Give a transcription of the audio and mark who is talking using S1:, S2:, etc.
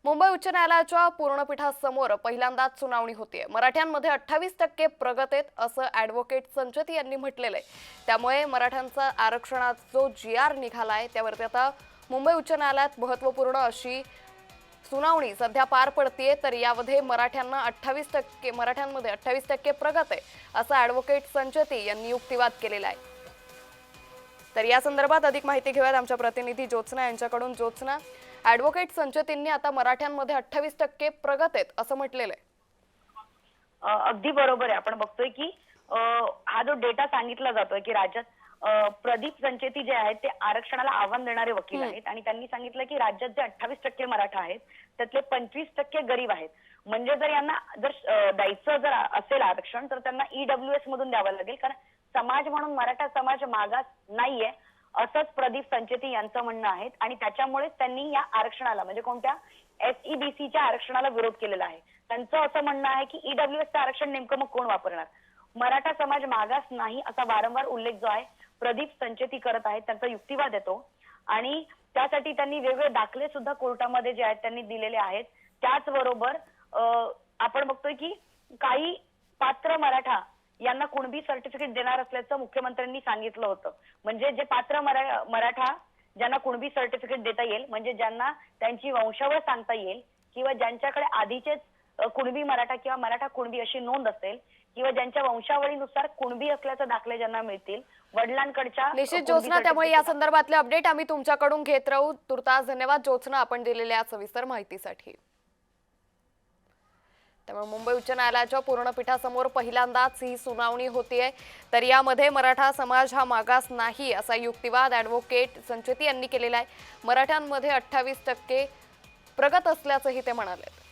S1: मुंबई उच्च न्यायालयाच्या पूर्णपीठासमोर पहिल्यांदाच सुनावणी होतीये। मराठ्यांमध्ये 28% प्रगत आहेत असं ॲडव्होकेट संचेती यांनी म्हटलेलं आहे। त्यामुळे मराठ्यांचा आरक्षणाचा जो GR निघालाय त्यावरती आता मुंबई उच्च न्यायालयात महत्त्वपूर्ण अशी सुनावणी सध्या पार पडतीये। तर यामध्ये मराठ्यांमध्ये 28% प्रगत आहे असं ॲडव्होकेट संचेती यांनी युक्तिवाद केलेला आहे। तर या संदर्भात अधिक माहिती घेऊयात आमच्या प्रतिनिधी ज्योत्स्ना यांच्याकडून। ज्योत्स्ना, ॲडव्होकेट संचेतींनी आता मराठ्यांमध्ये 28% प्रगत आहेत असं म्हटलेलं आहे।
S2: अगदी बरोबर आहे। आपण बघतोय की हा जो डेटा सांगितला जातोय की राज्यात प्रदीप संचेती जे आहेत ते आरक्षणाला आव्हान देणारे वकील आहेत आणि त्यांनी सांगितलं की राज्यात जे 28% मराठा आहेत त्यातले 25% गरीब आहेत। म्हणजे जर यांना द्यायचं जर असेल आरक्षण तर त्यांना EWS मधून द्यावं लागेल, कारण समाज म्हणून मराठा समाज मागास नाहीये असंच प्रदीप संचेती यांचं म्हणणं आहे। आणि त्याच्यामुळेच त्यांनी या आरक्षणाला म्हणजे कोणत्या SEBCच्या आरक्षणाला विरोध केलेला आहे। त्यांचं असं म्हणणं आहे की EWSचं आरक्षण नेमकं मग कोण वापरणार, मराठा समाज मागास नाही असा वारंवार उल्लेख जो आहे प्रदीप संचेती करत आहेत। त्यांचा युक्तिवाद येतो आणि त्यासाठी त्यांनी वेगवेगळे दाखले सुद्धा कोर्टामध्ये जे आहेत त्यांनी दिलेले आहेत। त्याचबरोबर आपण बघतोय की काही पात्र मराठा यांना कुणबी सर्टिफिकेट देणार असल्याचं मुख्यमंत्र्यांनी सांगितलं होतं। म्हणजे जे पात्र मराठा ज्यांना कुणबी सर्टिफिकेट देता येईल, म्हणजे ज्यांना त्यांची वंशावळ सांगता येईल किंवा ज्यांच्याकडे आधीचेच कुणबी मराठा किंवा मराठा कुणबी अशी नोंद असेल किंवा ज्यांच्या वंशावळीनुसार कुणबी असल्याचे दाखले ज्यांना मिळतील वडिलांकडच्या।
S1: निश्चित ज्योत्स्ना, त्यामुळे या संदर्भातले अपडेट आम्ही तुमच्याकडून घेत राहू। तुर्तास धन्यवाद ज्योत्स्ना आपण दिलेल्या सविस्तर माहितीसाठी। त्यामुळे मुंबई उच्च न्यायालयाच्या पूर्णपीठासमोर पहिल्यांदाच ही सुनावणी होतीये। तर यामध्ये मराठा समाज हा मागास नाही असा युक्तिवाद ॲडव्होकेट संचेती यांनी केलेला आहे। मराठ्यांमध्ये 28% प्रगत असल्याचंही ते म्हणाले।